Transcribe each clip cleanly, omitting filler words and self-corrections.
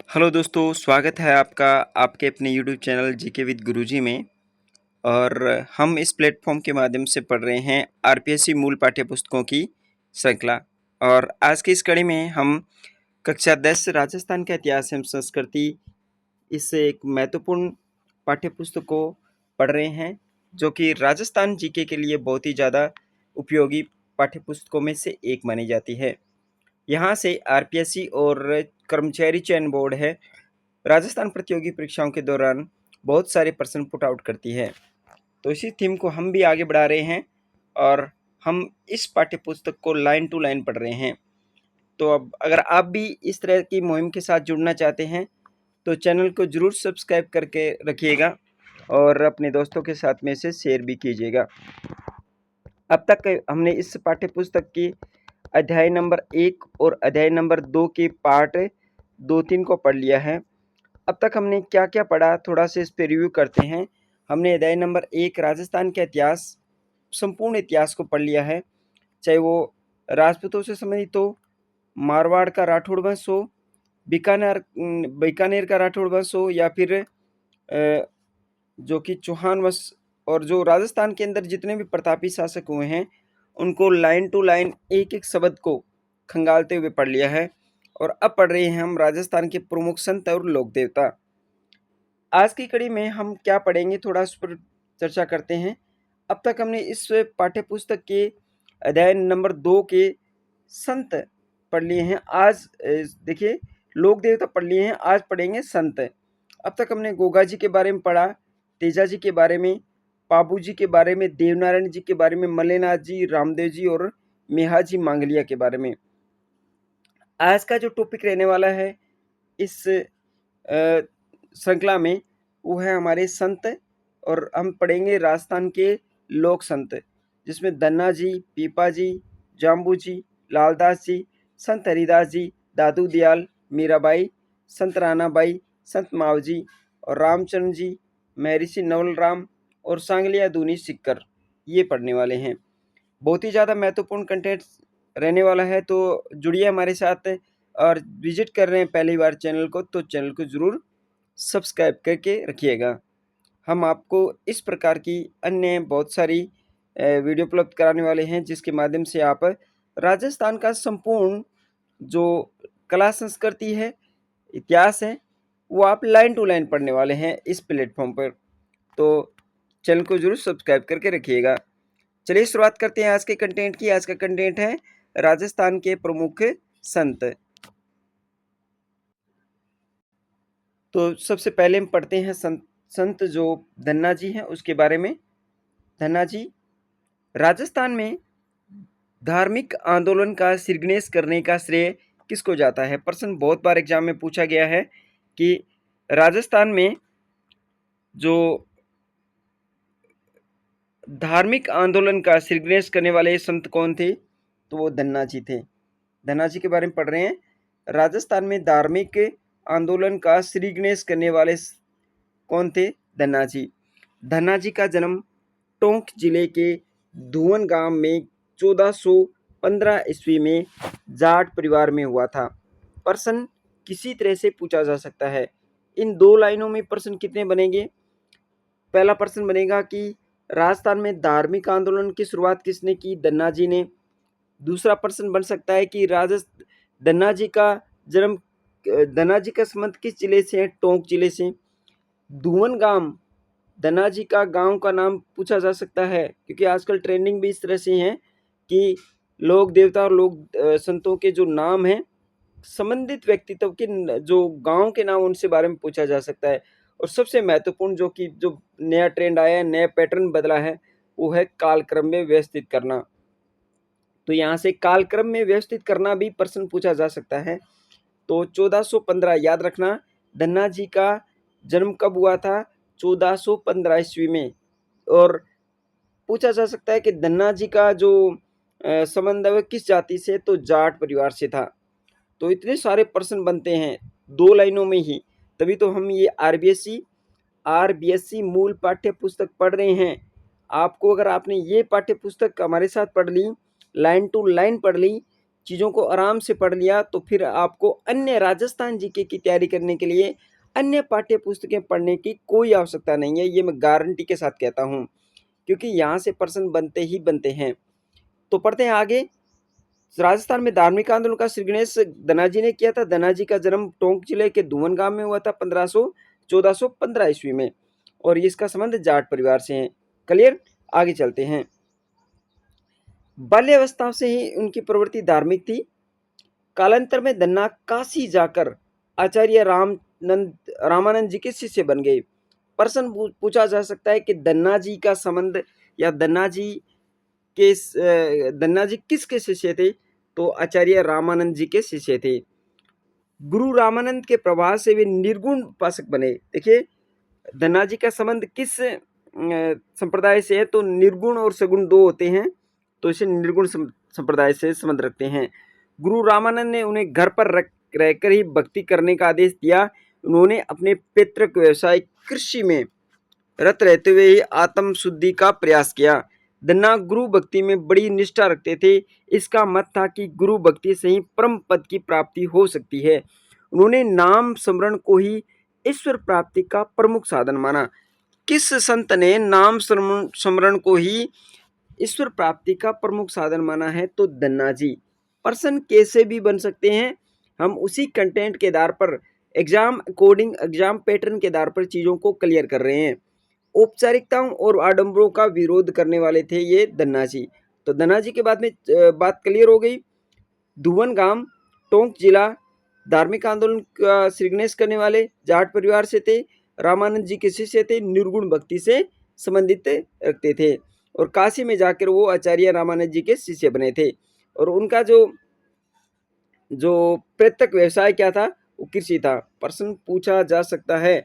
Hello दोस्तों, स्वागत है आपका आपके अपने यूट्यूब चैनल जीके विद गुरुजी में। और हम इस प्लेटफॉर्म के माध्यम से पढ़ रहे हैं आरपीएससी मूल पाठ्य पुस्तकों की श्रृंखला। और आज की इस कड़ी में हम कक्षा 10 राजस्थान का इतिहास एवं संस्कृति इस एक महत्वपूर्ण पाठ्य पुस्तक को पढ़ रहे हैं, जो कि राजस्थान जीके के लिए बहुत ही ज़्यादा उपयोगी पाठ्य पुस्तकों में से एक मानी जाती है। यहाँ से आरपीएससी और कर्मचारी चयन बोर्ड है राजस्थान प्रतियोगी परीक्षाओं के दौरान बहुत सारे प्रश्न पुट आउट करती है। तो इसी थीम को हम भी आगे बढ़ा रहे हैं और हम इस पाठ्य पुस्तक को लाइन टू लाइन पढ़ रहे हैं। तो अब अगर आप भी इस तरह की मुहिम के साथ जुड़ना चाहते हैं तो चैनल को ज़रूर सब्सक्राइब करके रखिएगा और अपने दोस्तों के साथ में इसे शेयर भी कीजिएगा। अब तक हमने इस पाठ्य पुस्तक की अध्याय नंबर 1 और अध्याय नंबर 2 के पार्ट 2-3 को पढ़ लिया है। अब तक हमने क्या क्या पढ़ा, थोड़ा सा इस पर रिव्यू करते हैं। हमने अध्याय नंबर 1 राजस्थान का इतिहास, संपूर्ण इतिहास को पढ़ लिया है, चाहे वो राजपूतों से संबंधित हो, मारवाड़ का राठौड़ वंश हो, बीकानेर का राठौड़ वंश हो, या फिर जो कि चौहान वंश, और जो राजस्थान के अंदर जितने भी प्रतापी शासक हुए हैं उनको लाइन टू लाइन एक एक शब्द को खंगालते हुए पढ़ लिया है। और अब पढ़ रहे हैं हम राजस्थान के प्रमुख संत और लोक देवता। आज की कड़ी में हम क्या पढ़ेंगे, थोड़ा उस पर चर्चा करते हैं। अब तक हमने इस पाठ्य पुस्तक के अध्याय नंबर 2 के संत पढ़ लिए हैं। आज देखिए, लोक देवता पढ़ लिए हैं, आज पढ़ेंगे संत। अब तक हमने गोगा जी के बारे में पढ़ा, तेजा जी के बारे में, पाबू जी के बारे में, देवनारायण जी के बारे में, मल्लेनाथ जी, रामदेव जी और मेहाजी मांगलिया के बारे में। आज का जो टॉपिक रहने वाला है इस श्रृंखला में वो है हमारे संत, और हम पढ़ेंगे राजस्थान के लोक संत, जिसमें धन्ना जी, पीपा जी, जाम्बू जी, लालदास जी, संत हरिदास जी, दादू दयाल, मीराबाई, संत रानाबाई, संत मावजी और रामचंद्र जी, महर्षि नवल राम और सांगलिया दूनी सिक्कर, ये पढ़ने वाले हैं। बहुत ही ज़्यादा महत्वपूर्ण कंटेंट रहने वाला है, तो जुड़िए हमारे साथ। और विजिट कर रहे हैं पहली बार चैनल को तो चैनल को ज़रूर सब्सक्राइब करके रखिएगा। हम आपको इस प्रकार की अन्य बहुत सारी वीडियो उपलब्ध कराने वाले हैं, जिसके माध्यम से आप राजस्थान का संपूर्ण जो कला संस्कृति है, इतिहास है, वो आप लाइन टू लाइन पढ़ने वाले हैं इस प्लेटफॉर्म पर। तो चैनल को ज़रूर सब्सक्राइब करके रखिएगा। चलिए शुरुआत करते हैं आज के कंटेंट की। आज का कंटेंट है राजस्थान के प्रमुख संत। तो सबसे पहले हम पढ़ते हैं संत जो धन्ना जी हैं उसके बारे में। धन्ना जी राजस्थान में धार्मिक आंदोलन का सिरगणेश करने का श्रेय किसको जाता है? प्रश्न बहुत बार एग्जाम में पूछा गया है कि राजस्थान में जो धार्मिक आंदोलन का सिरगणेश करने वाले संत कौन थे? तो वो धन्ना जी थे। धन्ना जी के बारे में पढ़ रहे हैं। राजस्थान में धार्मिक आंदोलन का श्रीगणेश करने वाले कौन थे? धन्ना जी। धन्ना जी का जन्म टोंक जिले के धुवन गांव में 1415 ईस्वी में जाट परिवार में हुआ था। प्रश्न किसी तरह से पूछा जा सकता है। इन दो लाइनों में प्रश्न कितने बनेंगे? पहला प्रश्न बनेगा कि राजस्थान में धार्मिक आंदोलन की शुरुआत किसने की? धन्ना जी ने। दूसरा प्रश्न बन सकता है कि धन्ना जी का जन्म, धन्ना जी का संबंध किस जिले से है? टोंक जिले से। धुवन गांव, धन्ना जी का गांव का नाम पूछा जा सकता है, क्योंकि आजकल ट्रेंडिंग भी इस तरह से है कि लोक देवता और लोक संतों के जो नाम हैं, संबंधित व्यक्तित्व के जो गांव के नाम, उनसे बारे में पूछा जा सकता है। और सबसे महत्वपूर्ण जो नया ट्रेंड आया है, नया पैटर्न बदला है, वो है कालक्रम में व्यवस्थित करना। तो यहाँ से कालक्रम में व्यवस्थित करना भी प्रश्न पूछा जा सकता है। तो 1415 याद रखना, धन्ना जी का जन्म कब हुआ था? 1415 ईस्वी में। और पूछा जा सकता है कि धन्ना जी का जो संबंध है किस जाति से? तो जाट परिवार से था। तो इतने सारे प्रश्न बनते हैं दो लाइनों में ही, तभी तो हम ये आरबीएससी मूल पाठ्य पुस्तक पढ़ रहे हैं। आपको अगर आपने ये पाठ्य पुस्तक हमारे साथ पढ़ ली, लाइन टू लाइन पढ़ ली, चीज़ों को आराम से पढ़ लिया तो फिर आपको अन्य राजस्थान जीके की तैयारी करने के लिए अन्य पाठ्य पुस्तकें पढ़ने की कोई आवश्यकता नहीं है, ये मैं गारंटी के साथ कहता हूँ, क्योंकि यहाँ से प्रश्न बनते ही बनते हैं। तो पढ़ते हैं आगे। राजस्थान में धार्मिक आंदोलन का श्री गणेश धनाजी ने किया था। धनाजी का जन्म टोंक जिले के धुवन गांव में हुआ था 1415 ईस्वी में, और इसका संबंध जाट परिवार से है। क्लियर, आगे चलते हैं। बाल्यावस्था से ही उनकी प्रवृत्ति धार्मिक थी। कालांतर में धन्ना काशी जाकर आचार्य रामानंद जी के शिष्य बन गए। प्रश्न पूछा जा सकता है कि धन्ना जी का संबंध या धन्ना जी किसके शिष्य थे? तो आचार्य रामानंद जी के शिष्य थे। गुरु रामानंद के प्रभाव से वे निर्गुण उपासक बने। देखिए, धन्ना जी का संबंध किस संप्रदाय से है? तो निर्गुण और सगुण दो होते हैं, तो इसे निर्गुण संप्रदाय से संबंध रखते हैं। गुरु रामानंद ने उन्हें घर पर रहकर ही भक्ति करने का आदेश दिया। उन्होंने अपने पैतृक व्यवसाय कृषि में रत रहते हुए ही आत्म शुद्धि का प्रयास किया। धन्ना गुरु भक्ति में बड़ी निष्ठा रखते थे। इसका मत था कि गुरु भक्ति से ही परम पद की प्राप्ति हो सकती है। उन्होंने नाम स्मरण को ही ईश्वर प्राप्ति का प्रमुख साधन माना। किस संत ने नाम स्मरण को ही ईश्वर प्राप्ति का प्रमुख साधन माना है? तो धन्ना जी। प्रश्न कैसे भी बन सकते हैं, हम उसी कंटेंट के आधार पर एग्जाम पैटर्न के आधार पर चीज़ों को क्लियर कर रहे हैं। औपचारिकताओं और आडंबरों का विरोध करने वाले थे ये धन्ना जी। तो धन्ना जी के बाद में बात क्लियर हो गई। धुवन गांव, टोंक जिला, धार्मिक आंदोलन का श्री गणेश करने वाले, जाट परिवार से थे, रामानंद जी के शिष्य थे, निर्गुण भक्ति से संबंधित रखते थे, और काशी में जाकर वो आचार्य रामानंद जी के शिष्य बने थे। और उनका जो प्रत्यक्ष व्यवसाय क्या था? वो कृषि था। प्रश्न पूछा जा सकता है।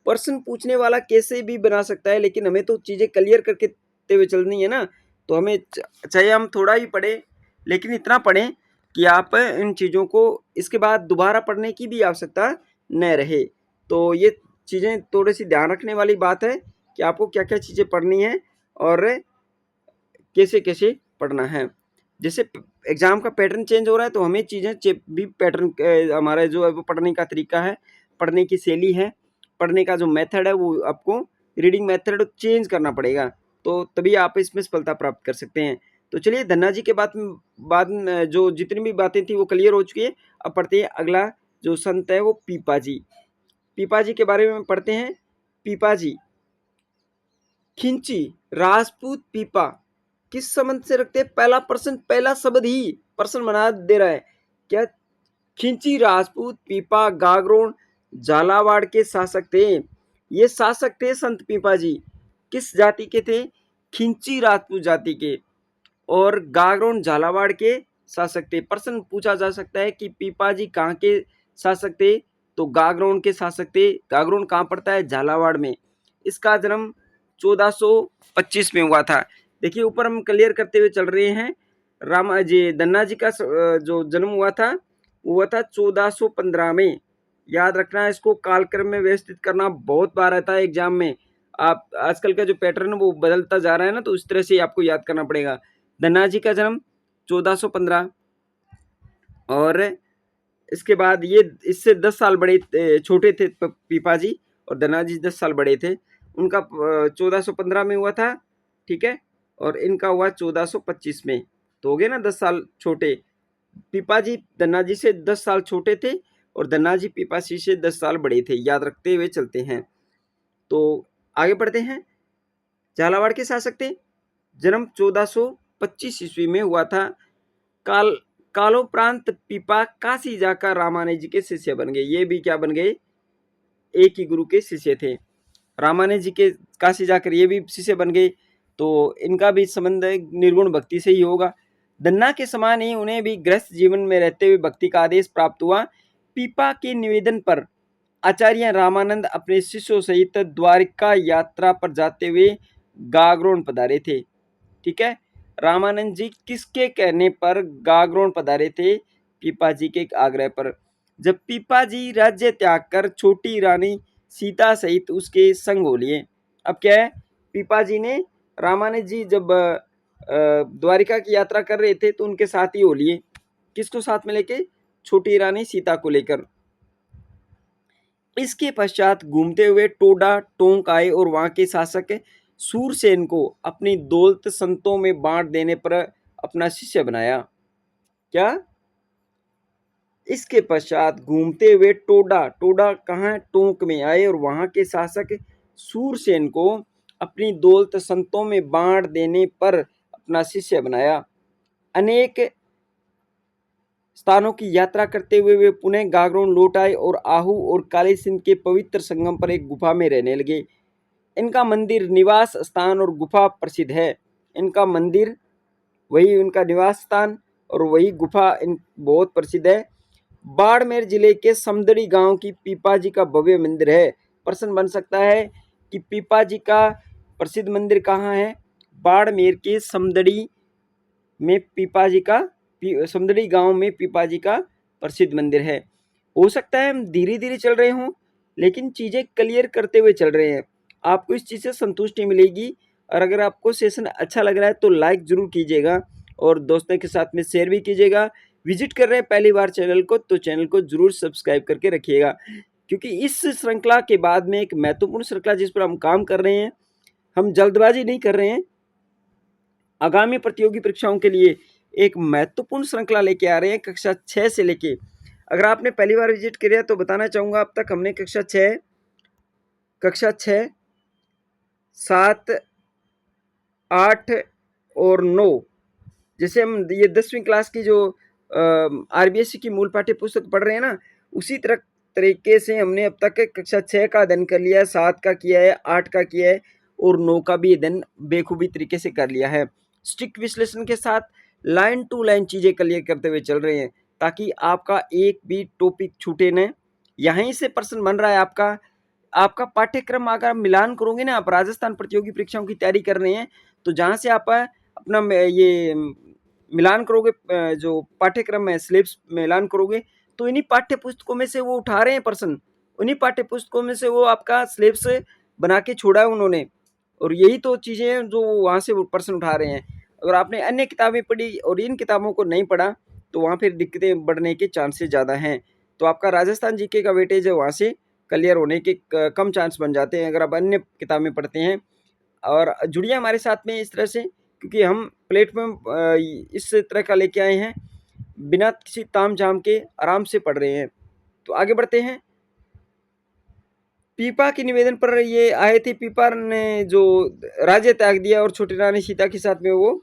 प्रश्न पूछने वाला कैसे भी बना सकता है, लेकिन हमें तो चीज़ें क्लियर करके हुए चलनी है ना। तो हमें चाहे हम थोड़ा ही पढ़ें, लेकिन इतना पढ़ें कि आप इन चीज़ों को इसके बाद दोबारा पढ़ने की भी आवश्यकता न रहे। तो ये चीज़ें थोड़ी सी ध्यान रखने वाली बात है कि आपको क्या क्या चीज़ें पढ़नी है और कैसे कैसे पढ़ना है। जैसे एग्ज़ाम का पैटर्न चेंज हो रहा है, तो हमें चीज़ें भी पैटर्न हमारा जो है वो पढ़ने का तरीका है, पढ़ने की शैली है, पढ़ने का जो मेथड है, वो आपको रीडिंग मेथड चेंज करना पड़ेगा, तो तभी आप इसमें सफलता प्राप्त कर सकते हैं। तो चलिए, धन्ना जी के बाद जो जितनी भी बातें थी वो क्लियर हो चुकी है। अब पढ़ते हैं अगला जो संत है वो पीपा जी। पीपा जी के बारे में पढ़ते हैं। पीपा जी खिंची राजपूत पीपा किस संबंध से रखते हैं? पहला प्रश्न, पहला शब्द ही प्रश्न बना दे रहा है क्या? खिंची राजपूत पीपा गागरोन झालावाड़ के शासक थे। ये शासक थे संत पीपा जी। किस जाति के थे? खिंची राजपूत जाति के, और गागरोन झालावाड़ के शासक थे। प्रश्न पूछा जा सकता है कि पीपा जी कहाँ के शासक थे? तो गागरोन के शासक थे। गागरोन कहाँ पड़ता है? झालावाड़ में। इसका जन्म 1425 में हुआ था। देखिए, ऊपर हम क्लियर करते हुए चल रहे हैं। धन्ना जी का जो जन्म हुआ था वो हुआ था 1415 में। याद रखना है, इसको कालक्रम में व्यवस्थित करना बहुत बार आता है एग्जाम में। आप आजकल का जो पैटर्न है वो बदलता जा रहा है ना, तो उस तरह से आपको याद करना पड़ेगा। धन्ना जी का जन्म 1415, और इसके बाद ये इससे 10 साल छोटे थे पीपा जी, और धन्ना जी 10 साल बड़े थे। उनका 1415 में हुआ था, ठीक है, और इनका हुआ 1425 में। तो हो गए ना 10 साल छोटे। पीपा जी धन्ना जी से 10 साल छोटे थे, और धन्ना जी पीपा जी से 10 साल बड़े थे। याद रखते हुए चलते हैं। तो आगे बढ़ते हैं। झालावाड़ के शासक थे। जन्म 1425 ईस्वी में हुआ था। कालोपरांत पीपा काशी जाकर रामानंद जी के शिष्य बन गए। ये भी क्या बन गए? एक ही गुरु के शिष्य थे। रामानंद जी के काशी जाकर ये भी शिष्य बन गए, तो इनका भी संबंध निर्गुण भक्ति से ही होगा। धन्ना के समान ही उन्हें भी गृहस्थ जीवन में रहते हुए भक्ति का आदेश प्राप्त हुआ। पीपा के निवेदन पर आचार्य रामानंद अपने शिष्यों सहित द्वारिका यात्रा पर जाते हुए गागरोन पधारे थे। ठीक है, रामानंद जी किसके कहने पर गागरोन पधारे थे? पीपा जी के आग्रह पर। जब पीपा जी राज्य त्याग कर छोटी रानी सीता सहित उसके संग हो लिए। अब क्या है, पीपा जी ने रामानंद जी जब द्वारिका की यात्रा कर रहे थे तो उनके साथ ही हो लिए। किसको साथ में लेके? छोटी रानी सीता को लेकर। इसके पश्चात घूमते हुए टोडा टोंक आए और वहां के शासक सूरसेन को अपनी दौलत संतों में बांट देने पर अपना शिष्य बनाया। क्या? इसके पश्चात घूमते हुए टोडा, टोडा कहाँ है? टोंक में आए और वहां के शासक सूरसेन को अपनी दौलत संतों में बांट देने पर अपना शिष्य बनाया। अनेक स्थानों की यात्रा करते हुए वे पुनः गागरोन लौट आए और आहू और काली सिंध के पवित्र संगम पर एक गुफा में रहने लगे। इनका मंदिर, निवास स्थान और गुफा प्रसिद्ध है। इनका मंदिर, वही उनका निवास स्थान और वही गुफा बहुत प्रसिद्ध है। बाड़मेर जिले के समदड़ी गांव की पीपा जी का भव्य मंदिर है। प्रश्न बन सकता है कि पीपा जी का प्रसिद्ध मंदिर कहाँ है? बाड़मेर के समदड़ी में पीपा जी का, समदड़ी गांव में पीपा जी का प्रसिद्ध मंदिर है। हो सकता है हम धीरे धीरे चल रहे हों, लेकिन चीज़ें क्लियर करते हुए चल रहे हैं। आपको इस चीज़ से संतुष्टि मिलेगी। और अगर आपको सेशन अच्छा लग रहा है तो लाइक ज़रूर कीजिएगा और दोस्तों के साथ में शेयर भी कीजिएगा। विजिट कर रहे हैं पहली बार चैनल को तो चैनल को ज़रूर सब्सक्राइब करके रखिएगा, क्योंकि इस श्रृंखला के बाद में एक महत्वपूर्ण श्रृंखला जिस पर हम काम कर रहे हैं, हम जल्दबाजी नहीं कर रहे हैं, आगामी प्रतियोगी परीक्षाओं के लिए एक महत्वपूर्ण श्रृंखला लेके आ रहे हैं कक्षा 6 से लेके। अगर आपने पहली बार विजिट किया तो बताना चाहूँगा, अब तक हमने कक्षा 6, 7, 8 और 9, जैसे हम ये 10वीं क्लास की जो आरबीएससी की मूल पाठ्य पुस्तक पढ़ रहे हैं ना, उसी तरीके से हमने अब तक कक्षा 6 का अध्ययन कर लिया है, 7 का किया है, 8 का किया है और 9 का भी अध्ययन बेखूबी तरीके से कर लिया है। स्ट्रिक्ट विश्लेषण के साथ लाइन टू लाइन चीज़ें क्लियर करते हुए चल रहे हैं, ताकि आपका एक भी टॉपिक छूटे न। यहीं से प्रश्न बन रहा है आपका पाठ्यक्रम। अगर मिलान करोगे ना, आप राजस्थान प्रतियोगी परीक्षाओं की तैयारी कर रहे हैं, तो जहाँ से आप अपना ये मिलान करोगे, जो पाठ्यक्रम है सिलेबस मिलान करोगे, तो इन्हीं पाठ्य पुस्तकों में से वो उठा रहे हैं प्रश्न, उन्हीं पाठ्य पुस्तकों में से वो आपका सिलेबस बना के छोड़ा है उन्होंने। और यही तो चीज़ें हैं जो वहाँ से प्रश्न उठा रहे हैं। अगर आपने अन्य किताबें पढ़ी और इन किताबों को नहीं पढ़ा तो वहाँ फिर दिक्कतें बढ़ने के चांसेस ज़्यादा हैं। तो आपका राजस्थान जीके का वेटेज है वहाँ से क्लियर होने के कम चांस बन जाते हैं अगर आप अन्य किताबें पढ़ते हैं। और जुड़िए हमारे साथ में इस तरह से, क्योंकि हम प्लेटफॉर्म इस तरह का लेके आए हैं, बिना किसी ताम झाम के आराम से पढ़ रहे हैं। तो आगे बढ़ते हैं। पीपा के निवेदन पर ये आए थे। पीपा ने जो राज्य त्याग दिया और छोटी रानी सीता के साथ में वो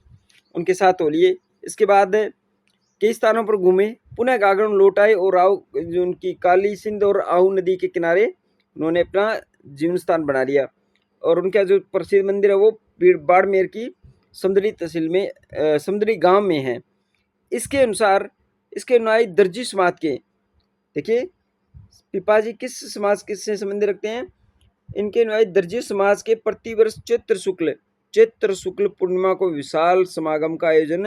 उनके साथ हो लिए। इसके बाद कई स्थानों पर घूमे, पुनः गागरण लौट आए और आओ जो उनकी काली सिंध और आहू नदी के किनारे उन्होंने अपना जीवन स्थान बना लिया। और उनका जो प्रसिद्ध मंदिर है वो बाड़मेर की समदड़ी तहसील में समदड़ी गांव में है। इसके अनुसार इसके अनुयायी दर्जी समाज के, देखिए पीपा जी किस समाज से संबंध रखते हैं? इनके अनुयायी दर्जी समाज के प्रतिवर्ष चैत्र शुक्ल पूर्णिमा को विशाल समागम का आयोजन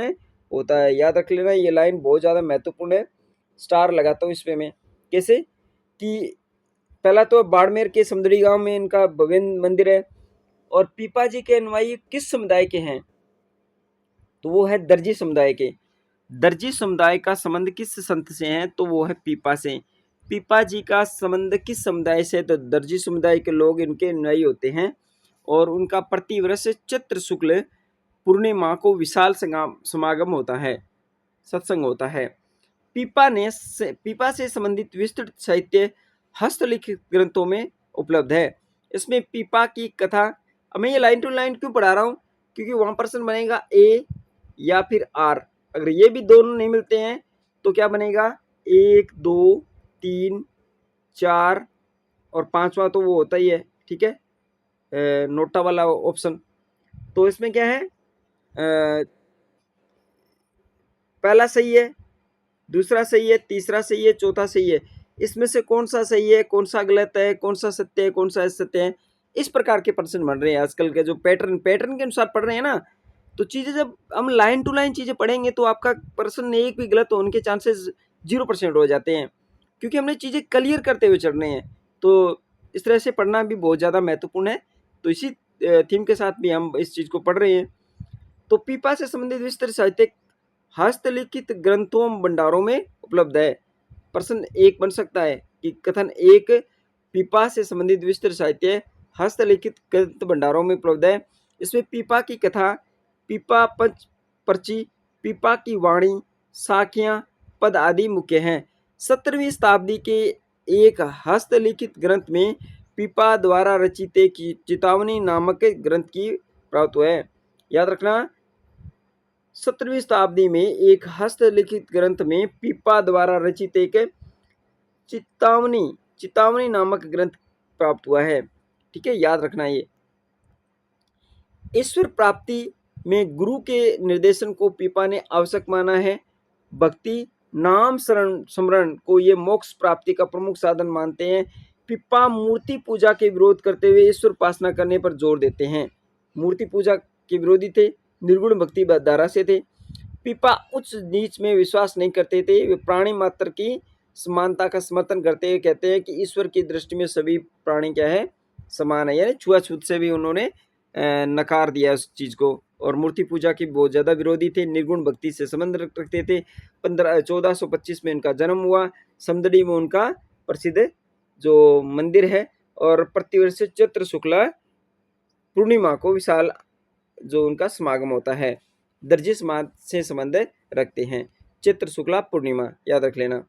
होता है। याद रख लेना, ये लाइन बहुत ज़्यादा महत्वपूर्ण है, स्टार लगाता हूँ इस पे मैं। कैसे कि पहला तो बाड़मेर के समदड़ी गांव में इनका भव्य मंदिर है। और पीपा जी के अनुयायी किस समुदाय के हैं? तो वो है दर्जी समुदाय के। दर्जी समुदाय का संबंध किस संत से है? तो वो है पीपा से। पीपा जी का संबंध किस समुदाय से? तो दर्जी समुदाय के लोग इनके अनुयायी होते हैं। और उनका प्रतिवर्ष चैत्र शुक्ल पूर्णिमा को विशाल समागम होता है, सत्संग होता है। पीपा से संबंधित विस्तृत साहित्य हस्तलिखित ग्रंथों में उपलब्ध है। इसमें पीपा की कथा, अब मैं ये लाइन टू लाइन क्यों पढ़ा रहा हूँ? क्योंकि वहाँ प्रश्न बनेगा ए या फिर आर। अगर ये भी दोनों नहीं मिलते हैं तो क्या बनेगा? 1, 2, 3, 4 और 5वां तो वो होता ही है, ठीक है, नोटा वाला ऑप्शन। तो इसमें क्या है? पहला सही है, दूसरा सही है, तीसरा सही है, चौथा सही है। इसमें से कौन सा सही है, कौन सा गलत है, कौन सा सत्य है, कौन सा असत्य है? इस प्रकार के प्रश्न बन रहे हैं आजकल के जो पैटर्न के अनुसार पढ़ रहे हैं ना। तो चीज़ें जब हम लाइन टू लाइन चीज़ें पढ़ेंगे तो आपका प्रश्न एक भी गलत होने के चांसेस 0% हो जाते हैं, क्योंकि हमने चीज़ें क्लियर करते हुए चढ़ रहे हैं। तो इस तरह से पढ़ना भी बहुत ज़्यादा महत्वपूर्ण है। तो इसी थीम के साथ भी हम इस चीज़ को पढ़ रहे हैं। तो पीपा से संबंधित विस्तृत साहित्य हस्तलिखित ग्रंथों भंडारों में उपलब्ध है। प्रश्न एक बन सकता है कि कथन एक, पीपा से संबंधित विस्तृत साहित्य हस्तलिखित ग्रंथ भंडारों में उपलब्ध है। इसमें पीपा की कथा, पीपा पंच पर्ची, पीपा की वाणी, साखियां, पद आदि मुख्य हैं। 17वीं शताब्दी के एक हस्तलिखित ग्रंथ में पीपा द्वारा रचित चेतावनी नामक ग्रंथ की प्राप्त हुआ है। याद रखना, 17वीं शताब्दी में एक हस्तलिखित ग्रंथ में पीपा द्वारा रचित एक चेतावनी नामक ग्रंथ प्राप्त हुआ है। ठीक है, याद रखना ये। ईश्वर प्राप्ति में गुरु के निर्देशन को पीपा ने आवश्यक माना है। भक्ति, नाम स्मरण को ये मोक्ष प्राप्ति का प्रमुख साधन मानते हैं। पीपा मूर्ति पूजा के विरोध करते हुए ईश्वर उपासना करने पर जोर देते हैं। मूर्ति पूजा के विरोधी थे, निर्गुण भक्ति धारा से थे। पीपा उच्च नीच में विश्वास नहीं करते थे। वे प्राणी मात्र की समानता का समर्थन करते हुए कहते हैं कि ईश्वर की दृष्टि में सभी प्राणी क्या है, समान है। यानी छुआछूत से भी उन्होंने नकार दिया उस चीज को। और मूर्ति पूजा के बहुत ज्यादा विरोधी थे। निर्गुण भक्ति से संबंध रखते थे। 1425 में उनका जन्म हुआ। समदड़ी में उनका प्रसिद्ध जो मंदिर है, और प्रतिवर्ष चैत्र शुक्ला पूर्णिमा को विशाल जो उनका समागम होता है। दर्जी समाज से संबंध रखते हैं। चैत्र शुक्ला पूर्णिमा याद रख लेना।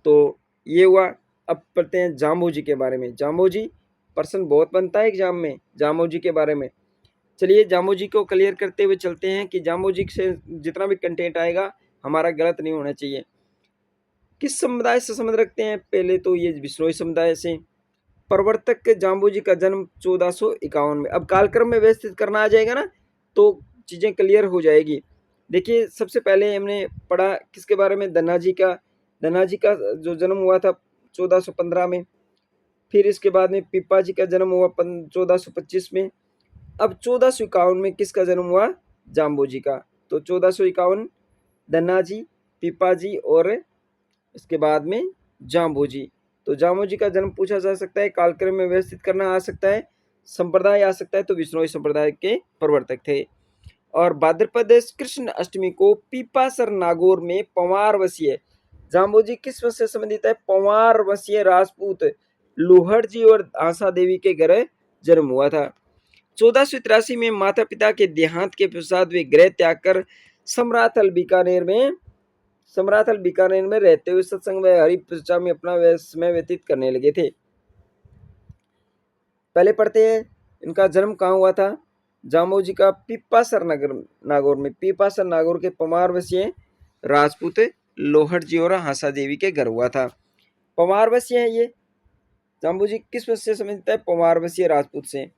तो ये हुआ। अब पढ़ते हैं जाम्बोजी के बारे में। जाम्बोजी प्रश्न बहुत बनता है एग्जाम में जाम्बोजी के बारे में। चलिए जाम्बोजी को क्लियर करते हुए चलते हैं कि जाम्बोजी से जितना भी कंटेंट आएगा हमारा गलत नहीं होना चाहिए। किस समुदाय से संबंध रखते हैं? पहले तो ये बिश्नोई समुदाय से। प्रवर्तक जाम्बोजी का जन्म 1451 में। अब कालक्रम में व्यवस्थित करना आ जाएगा ना, तो चीज़ें क्लियर हो जाएगी। देखिए, सबसे पहले हमने पढ़ा किसके बारे में? धन्ना जी का जो जन्म हुआ था 1415 में। फिर इसके बाद में पीपा जी का जन्म हुआ 1425 में। अब 1451 में किसका जन्म हुआ? जाम्बोजी का। तो 1451 धन्ना जी, पीपा जी और इसके बाद में जाम्बोजी। तो जाम्बोजी का जन्म पूछा जा सकता है, कालक्रम में व्यवस्थित करना आ सकता है, संप्रदाय आ सकता है, तो विश्नोई संप्रदाय के प्रवर्तक थे। और भाद्रपद कृष्ण अष्टमी को पीपासर नागौर में पंवार वसीय जाम्बोजी किस वंश से संबंधित है? पंवार वसीय राजपूत लोहड़ जी और आशा देवी के घर जन्म हुआ था। 1483 में माता पिता के देहांत के पश्चात वे गृह त्याग कर सम्राथल बीकानेर में रहते हुए सत्संग व हरि चर्चा में अपना समय व्यतीत करने लगे थे। पहले पढ़ते हैं इनका जन्म कहाँ हुआ था। जाम्बोजी का पीपासर नागौर में। पीपासर नागौर के पंवार वसीय राजपूत लोहड़ जी और हासा देवी के घर हुआ था। पंवार वसीय है ये। जाम्बोजी किस वंश से संबंधित है? पंवार वसीय राजपूत से।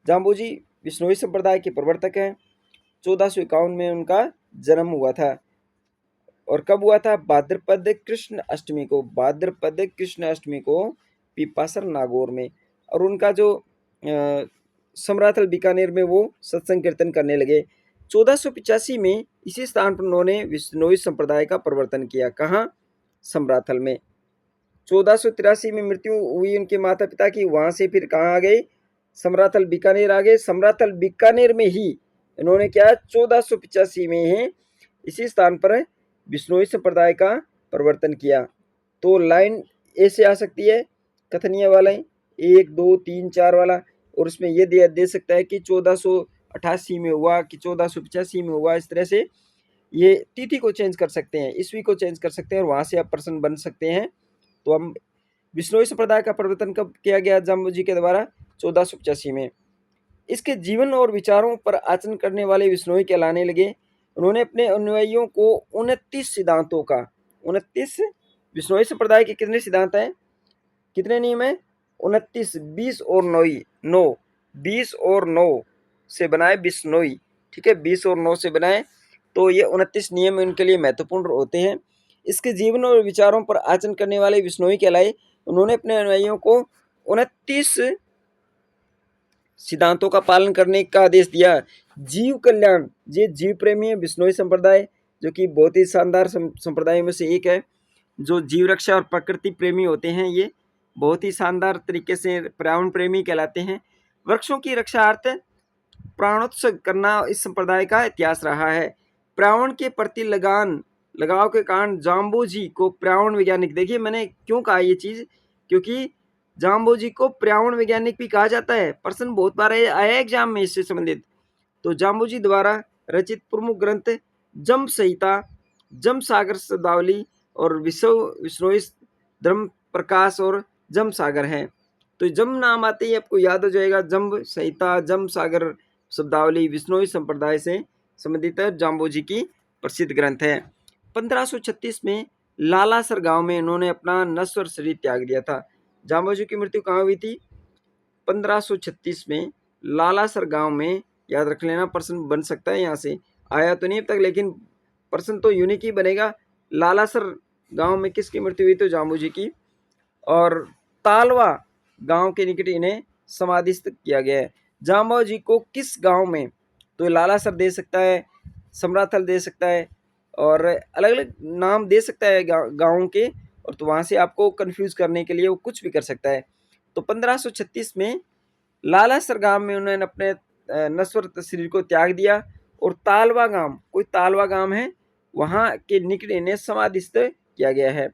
जाम्बोजी विश्नोई संप्रदाय के प्रवर्तक हैं। 1451 में उनका जन्म हुआ था। और कब हुआ था? भाद्रपद कृष्ण अष्टमी को। भाद्रपद कृष्ण अष्टमी को पीपासर नागौर में। और उनका जो सम्राथल बीकानेर में वो सत्संग कीर्तन करने लगे। 1485 में इसी स्थान पर उन्होंने विश्नोई संप्रदाय का प्रवर्तन किया। कहाँ? सम्राथल में। 1483 में मृत्यु हुई उनके माता पिता की। वहां से फिर कहाँ आ गए? सम्राथल बीकानेर आ गए। सम्राथल बीकानेर में ही इन्होंने क्या 1485 में है इसी स्थान पर विश्नोई संप्रदाय का प्रवर्तन किया। तो लाइन ऐसे आ सकती है कथनीय वाला 1 2 3 4 वाला। और उसमें ये दे सकता है कि 1488 में हुआ कि 1485 में हुआ। इस तरह से ये तिथि को चेंज कर सकते हैं, ईस्वी को चेंज कर सकते हैं, और वहां से आप प्रश्न बन सकते हैं। तो हम विश्नोई संप्रदाय का प्रवर्तन कब किया गया जाम्बोजी के द्वारा? 1485 में। इसके जीवन और विचारों पर आचरण करने वाले विश्नोई कहलाने लगे। उन्होंने अपने अनुयायियों को 29 सिद्धांतों का 29 विश्नोई संप्रदाय के कितने सिद्धांत हैं? कितने नियम हैं? 29। 20 और 9 20 और 9 से बनाए विश्नोई। ठीक है, 20 और 9 से बनाए। तो ये 29 नियम उनके लिए महत्वपूर्ण होते हैं। इसके जीवन और विचारों पर आचरण करने वाले विश्नोई कहलाए। उन्होंने अपने अनुयायियों को 29 सिद्धांतों का पालन करने का आदेश दिया। जीव कल्याण, ये जीव प्रेमी है विश्नोई संप्रदाय, जो कि बहुत ही शानदार संप्रदायों में से एक है। जो जीव रक्षा और प्रकृति प्रेमी होते हैं, ये बहुत ही शानदार तरीके से पर्यावरण प्रेमी कहलाते हैं। वृक्षों की रक्षा अर्थ प्राणोत्सर्ग करना इस संप्रदाय का इतिहास रहा है। पर्यावरण के प्रति लगाव के कारण जाम्बोजी को पर्यावरण वैज्ञानिक, देखिए मैंने क्यों कहा ये चीज, क्योंकि जाम्बोजी को पर्यावरण वैज्ञानिक भी कहा जाता है। प्रश्न बहुत बार आया एग्जाम में इससे संबंधित। तो जाम्बोजी द्वारा रचित प्रमुख ग्रंथ जम संहिता, जम सागर शब्दावली और विश्नोई धर्म प्रकाश और जम सागर है। तो जम नाम आते ही आपको याद हो जाएगा, जम संहिता, जम सागर शब्दावली विश्नोई संप्रदाय से संबंधित जाम्बोजी की प्रसिद्ध ग्रंथ है। 1536 में लालासर गांव में इन्होंने अपना नश्वर शरीर त्याग दिया था। जाम्बोजी की मृत्यु कहाँ हुई थी? 1536 में लालासर गांव में, याद रख लेना, प्रश्न बन सकता है यहाँ से, आया तो नहीं अब तक लेकिन प्रश्न तो यूनिक ही बनेगा। लालासर गांव में किसकी मृत्यु हुई? तो जाम्बोजी की। और तालवा गांव के निकट इन्हें समाधिस्थ किया गया है। जाम्बोजी को किस गांव में? तो लालासर दे सकता है, समराथल दे सकता है, और अलग अलग नाम दे सकता है गाँव के, और तो वहाँ से आपको कंफ्यूज करने के लिए वो कुछ भी कर सकता है। तो 1536 में लालासर गांव में उन्होंने अपने नश्वर शरीर को त्याग दिया, और तालवा गांव, कोई तालवा गांव है, वहाँ के निकट इन्हें समाधिस्थ किया गया है।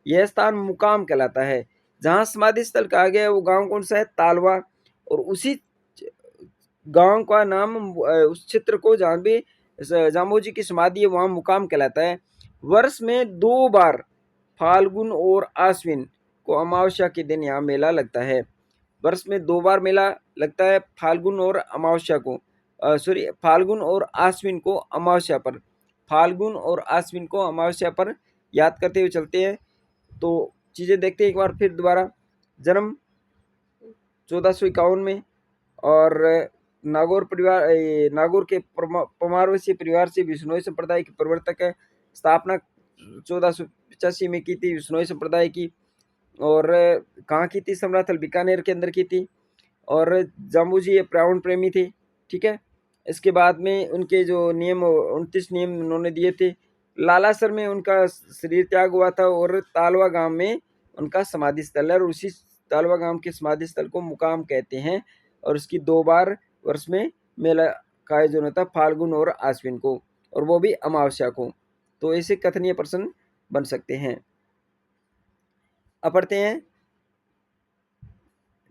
यह स्थान मुकाम कहलाता है। जहाँ समाधि स्थल कहा गया है वो गांव कौन सा है? तालवा। और उसी गांव का नाम, उस क्षेत्र को जहाँ भी जाम्बोजी की समाधि है वहाँ मुकाम कहलाता है। वर्ष में 2 बार फाल्गुन और आश्विन को अमावस्या के दिन यहाँ मेला लगता है। वर्ष में 2 बार मेला लगता है, फाल्गुन और अमावस्या को, फाल्गुन और आश्विन को अमावस्या पर, फाल्गुन और आश्विन को अमावस्या पर याद करते हुए चलते हैं। तो चीज़ें देखते हैं एक बार फिर दोबारा। जन्म 1451 में, और नागौर के परमारवसीय परिवार से विश्नोई संप्रदाय के प्रवर्तक है। स्थापना 1485 में की थी विश्नोई संप्रदाय की, और कहाँ की थी? समराथल बीकानेर के अंदर की थी। और जाम्बोजी ये पर्यावरण प्रेमी थे, ठीक है। इसके बाद में उनके जो नियम, 29 नियम उन्होंने दिए थे। लालासर में उनका शरीर त्याग हुआ था, और तालवा गांव में उनका समाधि स्थल है, और उसी तालवा गांव के समाधि स्थल को मुकाम कहते हैं। और उसकी 2 बार वर्ष में मेला का आयोजन होता है, फाल्गुन और आश्विन को, और वो भी अमावस्या को। तो ऐसे कथनीय प्रश्न बन सकते हैं। अब पढ़ते हैं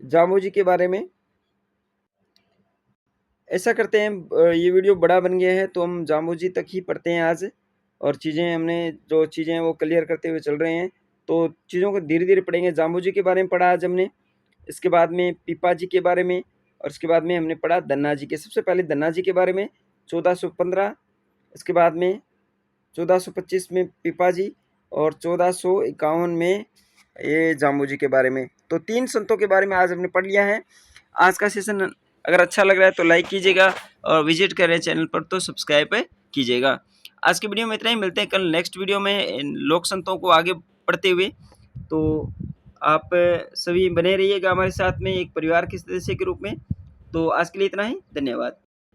जाम्बोजी के बारे में। ऐसा करते हैं, ये वीडियो बड़ा बन गया है तो हम जाम्बोजी तक ही पढ़ते हैं आज, और चीज़ें हमने जो चीज़ें हैं वो क्लियर करते हुए चल रहे हैं। तो चीज़ों को धीरे धीरे पढ़ेंगे। जाम्बोजी के बारे में पढ़ा आज हमने, इसके बाद में पीपाजी के बारे में, और इसके बाद में हमने पढ़ा धन्नाजी के। सबसे पहले धन्नाजी के बारे में 1415, इसके बाद में 1425 में पीपाजी, और 1451 में ये जाम्बोजी के बारे में। तो 3 संतों के बारे में आज हमने पढ़ लिया है। आज का सेशन अगर अच्छा लग रहा है तो लाइक कीजिएगा, और विजिट करें चैनल पर तो सब्सक्राइब कीजिएगा। आज की वीडियो में इतना ही, मिलते हैं कल नेक्स्ट वीडियो में लोक संतों को आगे पढ़ते हुए। तो आप सभी बने रहिएगा हमारे साथ में एक परिवार के सदस्य के रूप में। तो आज के लिए इतना ही, धन्यवाद।